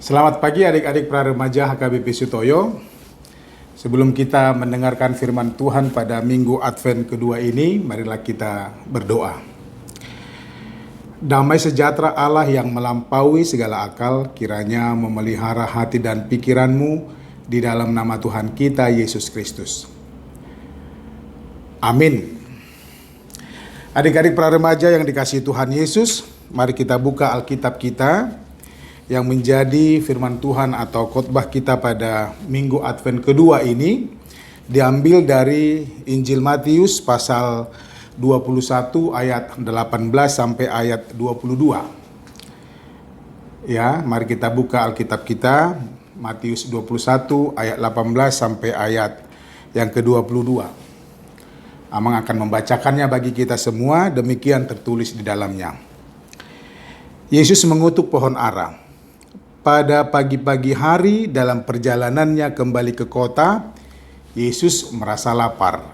Selamat pagi adik-adik praremaja HKBP Sutoyo. Sebelum kita mendengarkan firman Tuhan pada minggu Advent kedua ini, marilah kita berdoa. Damai sejahtera Allah yang melampaui segala akal, kiranya memelihara hati dan pikiranmu di dalam nama Tuhan kita Yesus Kristus. Amin. Adik-adik praremaja yang dikasihi Tuhan Yesus, mari kita buka Alkitab kita yang menjadi firman Tuhan atau khotbah kita pada minggu Advent kedua ini diambil dari Injil Matius pasal 21 ayat 18 sampai ayat 22. Ya, mari kita buka Alkitab kita Matius 21 ayat 18 sampai ayat yang ke-22. Amang akan membacakannya bagi kita semua, demikian tertulis di dalamnya. Yesus mengutuk pohon ara. Pada pagi-pagi hari dalam perjalanannya kembali ke kota, Yesus merasa lapar.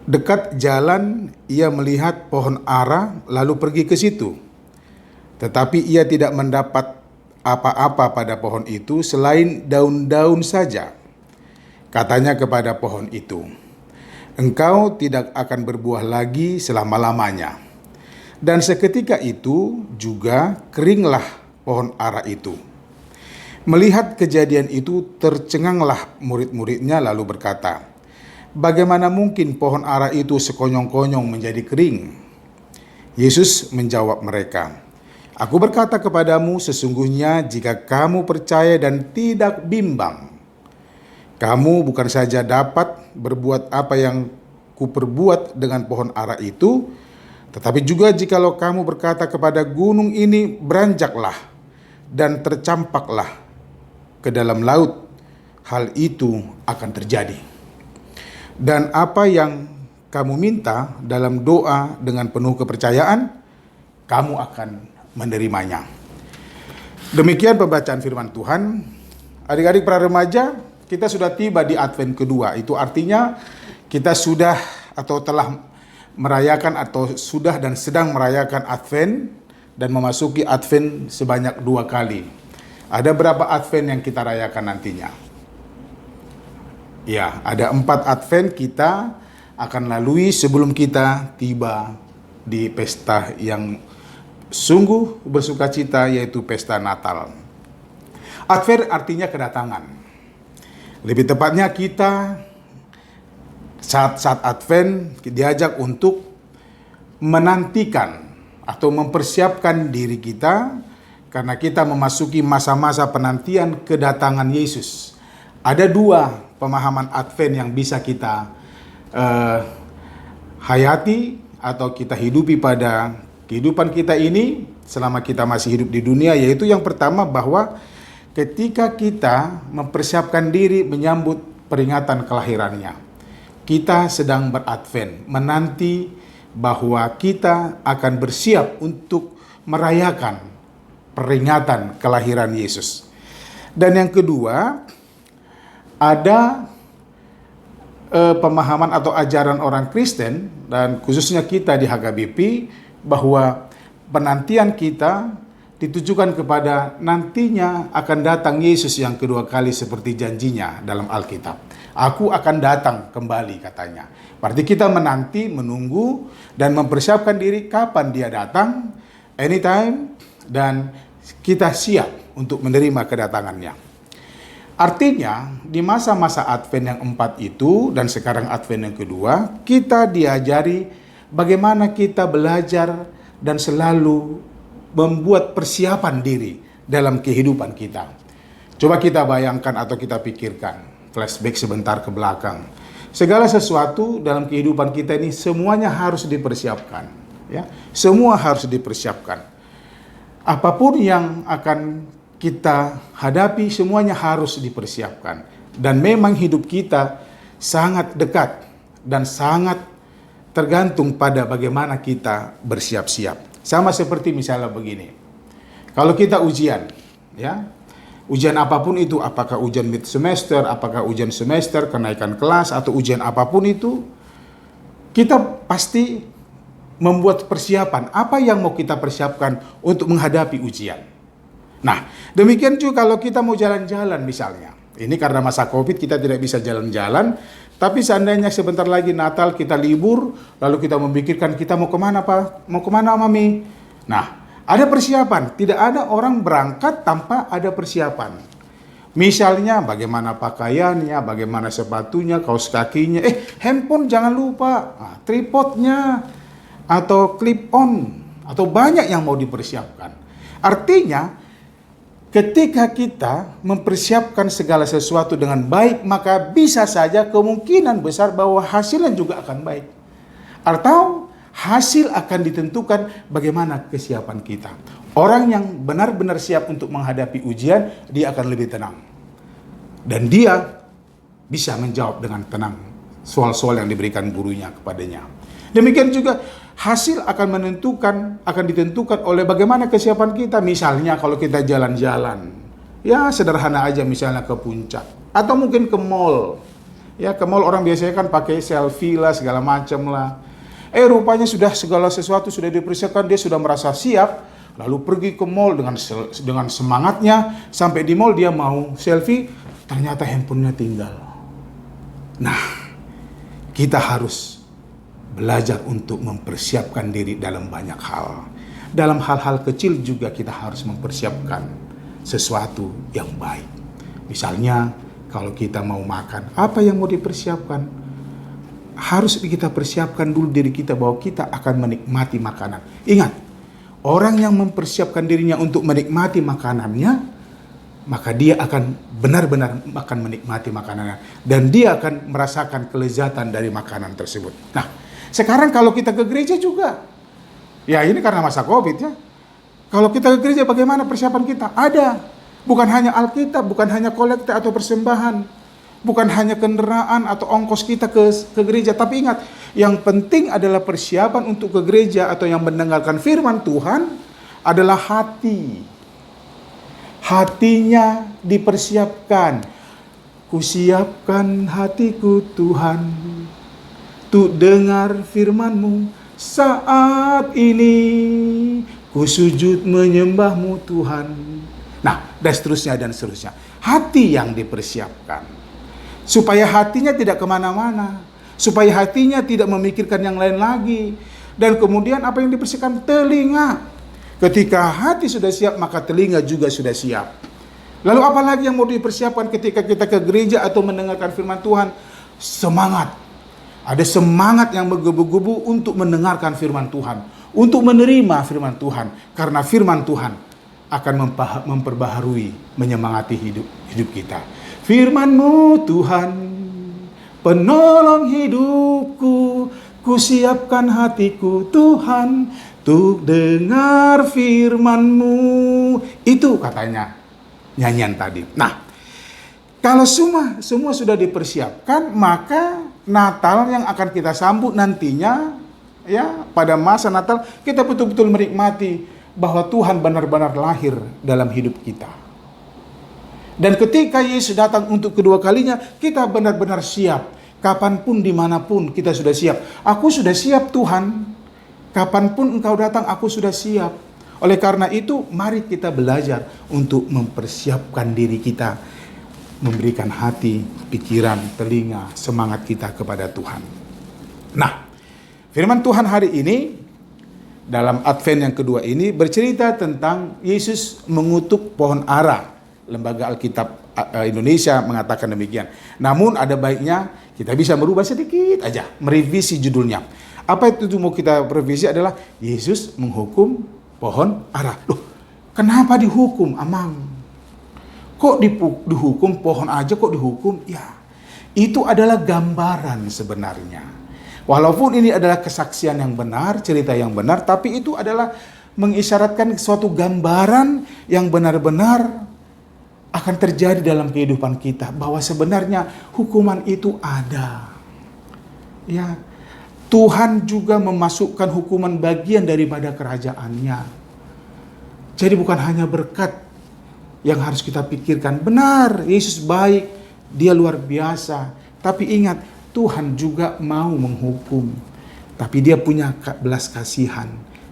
Dekat jalan, ia melihat pohon ara lalu pergi ke situ. Tetapi ia tidak mendapat apa-apa pada pohon itu selain daun-daun saja. Katanya kepada pohon itu, "Engkau tidak akan berbuah lagi selama-lamanya." Dan seketika itu juga keringlah pohon ara itu. Melihat kejadian itu, tercenganglah murid-muridnya lalu berkata, "Bagaimana mungkin pohon ara itu sekonyong-konyong menjadi kering?" Yesus menjawab mereka, "Aku berkata kepadamu, sesungguhnya jika kamu percaya dan tidak bimbang, kamu bukan saja dapat berbuat apa yang kuperbuat dengan pohon ara itu, tetapi juga jikalau kamu berkata kepada gunung ini, beranjaklah dan tercampaklah ke dalam laut, hal itu akan terjadi. Dan apa yang kamu minta dalam doa dengan penuh kepercayaan, kamu akan menerimanya." Demikian pembacaan firman Tuhan. Adik-adik praremaja, kita sudah tiba di Advent kedua. Itu artinya kita sudah atau telah merayakan atau sudah dan sedang merayakan Advent dan memasuki Advent sebanyak 2 kali. Ada berapa Advent yang kita rayakan nantinya? Ya, ada 4 Advent kita akan lalui sebelum kita tiba di pesta yang sungguh bersukacita, yaitu pesta Natal. Advent artinya kedatangan. Lebih tepatnya kita saat Advent diajak untuk menantikan atau mempersiapkan diri kita karena kita memasuki masa-masa penantian kedatangan Yesus. Ada 2 pemahaman Advent yang bisa kita hayati atau kita hidupi pada kehidupan kita ini selama kita masih hidup di dunia, yaitu yang pertama bahwa ketika kita mempersiapkan diri menyambut peringatan kelahirannya, kita sedang beradvent, menanti bahwa kita akan bersiap untuk merayakan peringatan kelahiran Yesus. Dan yang kedua, ada pemahaman atau ajaran orang Kristen dan khususnya kita di HKBP bahwa penantian kita ditujukan kepada nantinya akan datang Yesus yang kedua kali seperti janjinya dalam Alkitab. "Aku akan datang kembali," katanya. Berarti kita menanti, menunggu, dan mempersiapkan diri kapan dia datang, anytime, dan kita siap untuk menerima kedatangannya. Artinya, di masa-masa Advent yang 4 itu, dan sekarang Advent yang kedua, kita diajari bagaimana kita belajar dan selalu membuat persiapan diri dalam kehidupan kita. Coba kita bayangkan atau kita pikirkan, flashback sebentar ke belakang. Segala sesuatu dalam kehidupan kita ini semuanya harus dipersiapkan, ya. Semua harus dipersiapkan. Apapun yang akan kita hadapi semuanya harus dipersiapkan. Dan memang hidup kita sangat dekat dan sangat tergantung pada bagaimana kita bersiap-siap. Sama seperti misalnya begini. Kalau kita ujian, ya. Ujian apapun itu, apakah ujian mid semester, apakah ujian semester, kenaikan kelas, atau ujian apapun itu, kita pasti membuat persiapan. Apa yang mau kita persiapkan untuk menghadapi ujian? Nah, demikian juga kalau kita mau jalan-jalan misalnya. Ini karena masa Covid kita tidak bisa jalan-jalan, tapi seandainya sebentar lagi Natal kita libur, lalu kita memikirkan kita mau kemana Pak? Mau kemana Mami? Nah, ada persiapan. Tidak ada orang berangkat tanpa ada persiapan. Misalnya bagaimana pakaiannya, bagaimana sepatunya, kaos kakinya. Handphone jangan lupa. Nah, tripodnya, atau clip on, atau banyak yang mau dipersiapkan. Artinya, ketika kita mempersiapkan segala sesuatu dengan baik, maka bisa saja kemungkinan besar bahwa hasilnya juga akan baik. Atau hasil akan ditentukan bagaimana kesiapan kita. Orang yang benar-benar siap untuk menghadapi ujian, dia akan lebih tenang. Dan dia bisa menjawab dengan tenang soal-soal yang diberikan gurunya kepadanya. Demikian juga hasil akan ditentukan oleh bagaimana kesiapan kita. Misalnya kalau kita jalan-jalan, ya sederhana aja misalnya ke puncak atau mungkin ke mall. Ya ke mall orang biasanya kan pakai selfie lah segala macam lah. Rupanya sudah segala sesuatu sudah dipersiapkan, dia sudah merasa siap, lalu pergi ke mall dengan semangatnya, sampai di mall dia mau selfie, ternyata handphonenya tinggal. Nah, kita harus belajar untuk mempersiapkan diri dalam banyak hal. Dalam hal-hal kecil juga kita harus mempersiapkan sesuatu yang baik. Misalnya, kalau kita mau makan, apa yang mau dipersiapkan? Harus kita persiapkan dulu diri kita bahwa kita akan menikmati makanan. Ingat, orang yang mempersiapkan dirinya untuk menikmati makanannya, maka dia akan benar-benar akan menikmati makanannya. Dan dia akan merasakan kelezatan dari makanan tersebut. Nah, sekarang kalau kita ke gereja juga, ya ini karena masa Covid ya. Kalau kita ke gereja bagaimana persiapan kita? Ada. Bukan hanya Alkitab, bukan hanya kolekte atau persembahan. Bukan hanya kendaraan atau ongkos kita ke gereja. Tapi ingat, yang penting adalah persiapan untuk ke gereja atau yang mendengarkan firman Tuhan adalah hati. Hatinya dipersiapkan. Kusiapkan hatiku Tuhan, untuk dengar firman-Mu saat ini. Ku sujud menyembah-Mu Tuhan. Nah, dan seterusnya dan seterusnya. Hati yang dipersiapkan. Supaya hatinya tidak kemana-mana. Supaya hatinya tidak memikirkan yang lain lagi. Dan kemudian apa yang dipersiapkan? Telinga. Ketika hati sudah siap, maka telinga juga sudah siap. Lalu apa lagi yang mau dipersiapkan ketika kita ke gereja atau mendengarkan firman Tuhan? Semangat. Ada semangat yang menggebu-gebu untuk mendengarkan firman Tuhan. Untuk menerima firman Tuhan. Karena firman Tuhan akan memperbaharui, menyemangati hidup kita. Firman-Mu Tuhan, penolong hidupku, ku siapkan hatiku Tuhan, untuk dengar firman-Mu. Itu katanya nyanyian tadi. Nah, kalau semua sudah dipersiapkan, maka Natal yang akan kita sambut nantinya, ya pada masa Natal kita betul-betul menikmati bahwa Tuhan benar-benar lahir dalam hidup kita. Dan ketika Yesus datang untuk kedua kalinya, kita benar-benar siap. Kapanpun, dimanapun kita sudah siap. Aku sudah siap Tuhan. Kapanpun Engkau datang, aku sudah siap. Oleh karena itu, mari kita belajar untuk mempersiapkan diri kita. Memberikan hati, pikiran, telinga, semangat kita kepada Tuhan. Nah, firman Tuhan hari ini, dalam Advent yang kedua ini, bercerita tentang Yesus mengutuk pohon ara. Lembaga Alkitab Indonesia mengatakan demikian. Namun ada baiknya kita bisa merubah sedikit aja, merevisi judulnya. Apa itu mau kita revisi adalah Yesus menghukum pohon ara. Loh, kenapa dihukum, Amang? Kok dihukum pohon aja kok dihukum? Ya, itu adalah gambaran sebenarnya. Walaupun ini adalah kesaksian yang benar, cerita yang benar, tapi itu adalah mengisyaratkan suatu gambaran yang benar-benar akan terjadi dalam kehidupan kita, bahwa sebenarnya hukuman itu ada. Ya, Tuhan juga memasukkan hukuman bagian daripada kerajaannya. Jadi bukan hanya berkat yang harus kita pikirkan. Benar, Yesus baik, Dia luar biasa. Tapi ingat, Tuhan juga mau menghukum. Tapi Dia punya belas kasihan.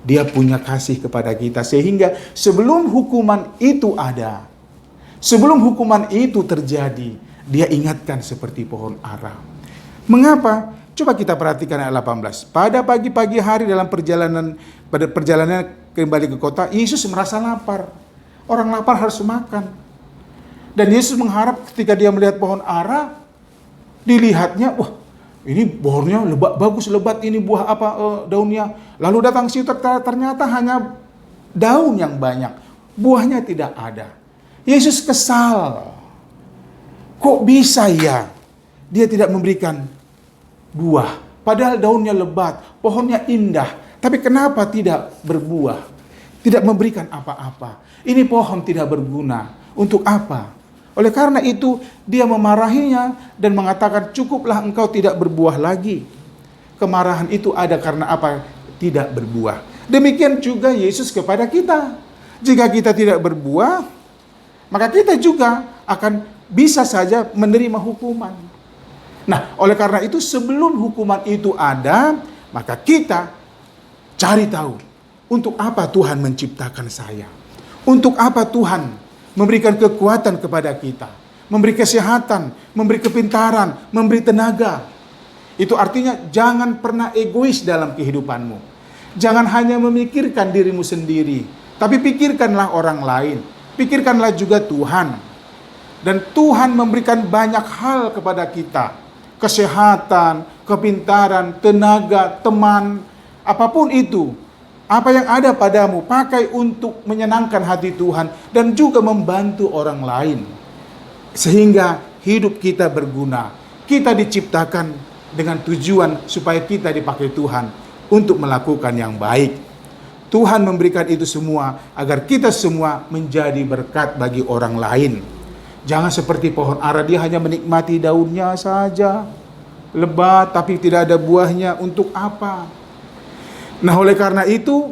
Dia punya kasih kepada kita sehingga sebelum hukuman itu ada, sebelum hukuman itu terjadi, dia ingatkan seperti pohon ara. Mengapa? Coba kita perhatikan ayat 18. Pada pagi-pagi hari pada perjalanan kembali ke kota, Yesus merasa lapar. Orang lapar harus makan. Dan Yesus mengharap ketika dia melihat pohon ara, dilihatnya, wah, ini pohonnya bagus lebat, ini buah apa daunnya. Lalu datang situ ternyata hanya daun yang banyak, buahnya tidak ada. Yesus kesal. Kok bisa ya dia tidak memberikan buah? Padahal daunnya lebat, pohonnya indah. Tapi kenapa tidak berbuah? Tidak memberikan apa-apa. Ini pohon tidak berguna. Untuk apa? Oleh karena itu dia memarahinya dan mengatakan, cukuplah engkau tidak berbuah lagi. Kemarahan itu ada karena apa? Tidak berbuah. Demikian juga Yesus kepada kita. Jika kita tidak berbuah, maka kita juga akan bisa saja menerima hukuman. Nah, oleh karena itu sebelum hukuman itu ada, maka kita cari tahu, untuk apa Tuhan menciptakan saya? Untuk apa Tuhan memberikan kekuatan kepada kita? Memberi kesehatan, memberi kepintaran, memberi tenaga. Itu artinya jangan pernah egois dalam kehidupanmu. Jangan hanya memikirkan dirimu sendiri, tapi pikirkanlah orang lain. Pikirkanlah juga Tuhan. Dan Tuhan memberikan banyak hal kepada kita. Kesehatan, kepintaran, tenaga, teman, apapun itu. Apa yang ada padamu, pakai untuk menyenangkan hati Tuhan dan juga membantu orang lain. Sehingga hidup kita berguna. Kita diciptakan dengan tujuan supaya kita dipakai Tuhan untuk melakukan yang baik. Tuhan memberikan itu semua agar kita semua menjadi berkat bagi orang lain. Jangan seperti pohon ara, dia hanya menikmati daunnya saja. Lebat tapi tidak ada buahnya, untuk apa? Nah, oleh karena itu,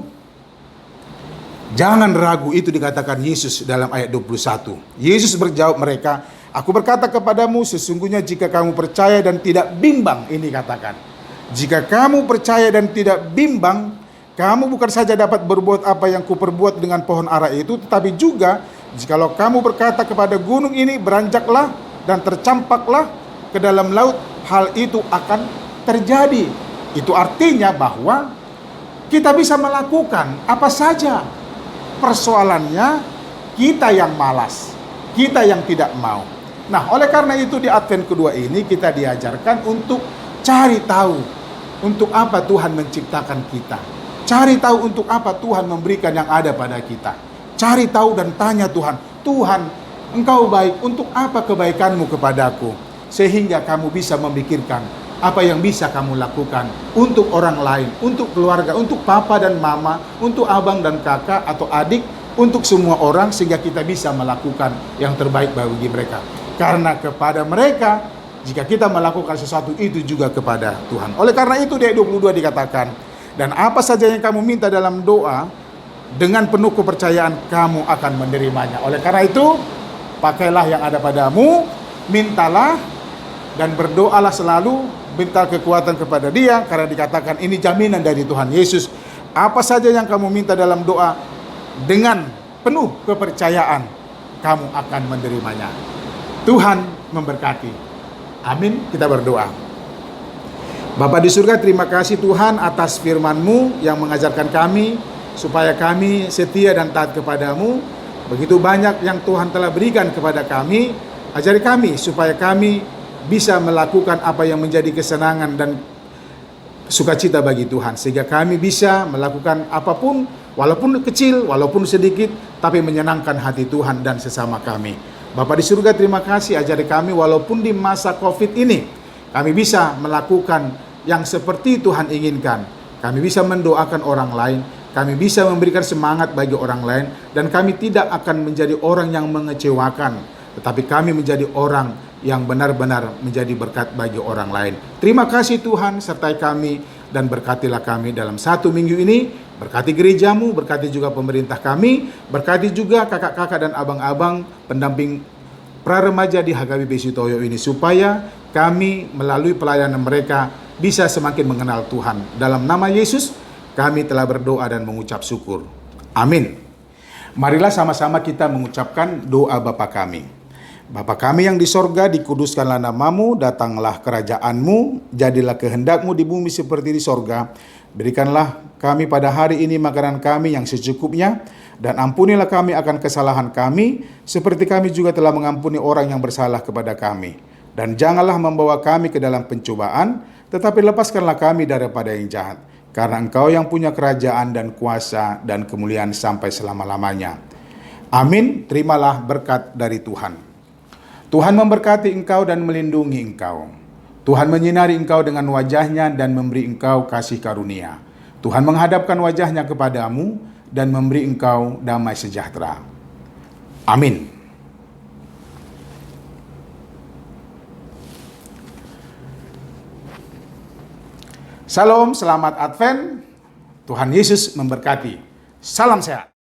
jangan ragu, itu dikatakan Yesus dalam ayat 21. Yesus berjawab mereka, aku berkata kepadamu, sesungguhnya jika kamu percaya dan tidak bimbang, ini katakan, jika kamu percaya dan tidak bimbang, kamu bukan saja dapat berbuat apa yang kuperbuat dengan pohon ara itu, tetapi juga, jikalau kamu berkata kepada gunung ini, beranjaklah dan tercampaklah ke dalam laut, hal itu akan terjadi. Itu artinya bahwa kita bisa melakukan apa saja. Persoalannya kita yang malas, kita yang tidak mau. Nah, oleh karena itu di Advent kedua ini kita diajarkan untuk cari tahu untuk apa Tuhan menciptakan kita. Cari tahu untuk apa Tuhan memberikan yang ada pada kita. Cari tahu dan tanya Tuhan, Tuhan, Engkau baik, untuk apa kebaikanmu kepadaku? Sehingga kamu bisa memikirkan apa yang bisa kamu lakukan untuk orang lain, untuk keluarga, untuk papa dan mama, untuk abang dan kakak atau adik, untuk semua orang, sehingga kita bisa melakukan yang terbaik bagi mereka. Karena kepada mereka, jika kita melakukan sesuatu itu juga kepada Tuhan. Oleh karena itu di ayat 22 dikatakan, dan apa saja yang kamu minta dalam doa, dengan penuh kepercayaan kamu akan menerimanya. Oleh karena itu, pakailah yang ada padamu, mintalah, dan berdoalah selalu, minta kekuatan kepada Dia, karena dikatakan ini jaminan dari Tuhan Yesus. Apa saja yang kamu minta dalam doa, dengan penuh kepercayaan, kamu akan menerimanya. Tuhan memberkati. Amin. Kita berdoa. Bapa di surga, terima kasih Tuhan atas firman-Mu yang mengajarkan kami, supaya kami setia dan taat kepadamu. Begitu banyak yang Tuhan telah berikan kepada kami. Ajari kami supaya kami bisa melakukan apa yang menjadi kesenangan dan sukacita bagi Tuhan, sehingga kami bisa melakukan apapun, walaupun kecil, walaupun sedikit, tapi menyenangkan hati Tuhan dan sesama kami. Bapa di surga, terima kasih, ajari kami walaupun di masa COVID ini, kami bisa melakukan yang seperti Tuhan inginkan. Kami bisa mendoakan orang lain, kami bisa memberikan semangat bagi orang lain, dan kami tidak akan menjadi orang yang mengecewakan, tetapi kami menjadi orang yang benar-benar menjadi berkat bagi orang lain. Terima kasih Tuhan, sertai kami dan berkatilah kami dalam satu minggu ini. Berkati gerejamu, berkati juga pemerintah kami, berkati juga kakak-kakak dan abang-abang pendamping pra-remaja di HKBP Sutoyo ini, supaya kami melalui pelayanan mereka bisa semakin mengenal Tuhan. Dalam nama Yesus Kami telah berdoa dan mengucap syukur. Amin. Marilah sama-sama kita mengucapkan doa Bapa kami. Bapa kami yang di sorga, dikuduskanlah namamu, datanglah kerajaanmu, jadilah kehendakmu di bumi seperti di sorga. Berikanlah kami pada hari ini makanan kami yang secukupnya, dan ampunilah kami akan kesalahan kami, seperti kami juga telah mengampuni orang yang bersalah kepada kami. Dan janganlah membawa kami ke dalam pencobaan, tetapi lepaskanlah kami daripada yang jahat. Karena Engkau yang punya kerajaan dan kuasa dan kemuliaan sampai selama-lamanya. Amin. Terimalah berkat dari Tuhan. Tuhan memberkati engkau dan melindungi engkau. Tuhan menyinari engkau dengan wajahnya dan memberi engkau kasih karunia. Tuhan menghadapkan wajahnya kepadamu dan memberi engkau damai sejahtera. Amin. Salam, selamat Advent. Tuhan Yesus memberkati. Salam sehat.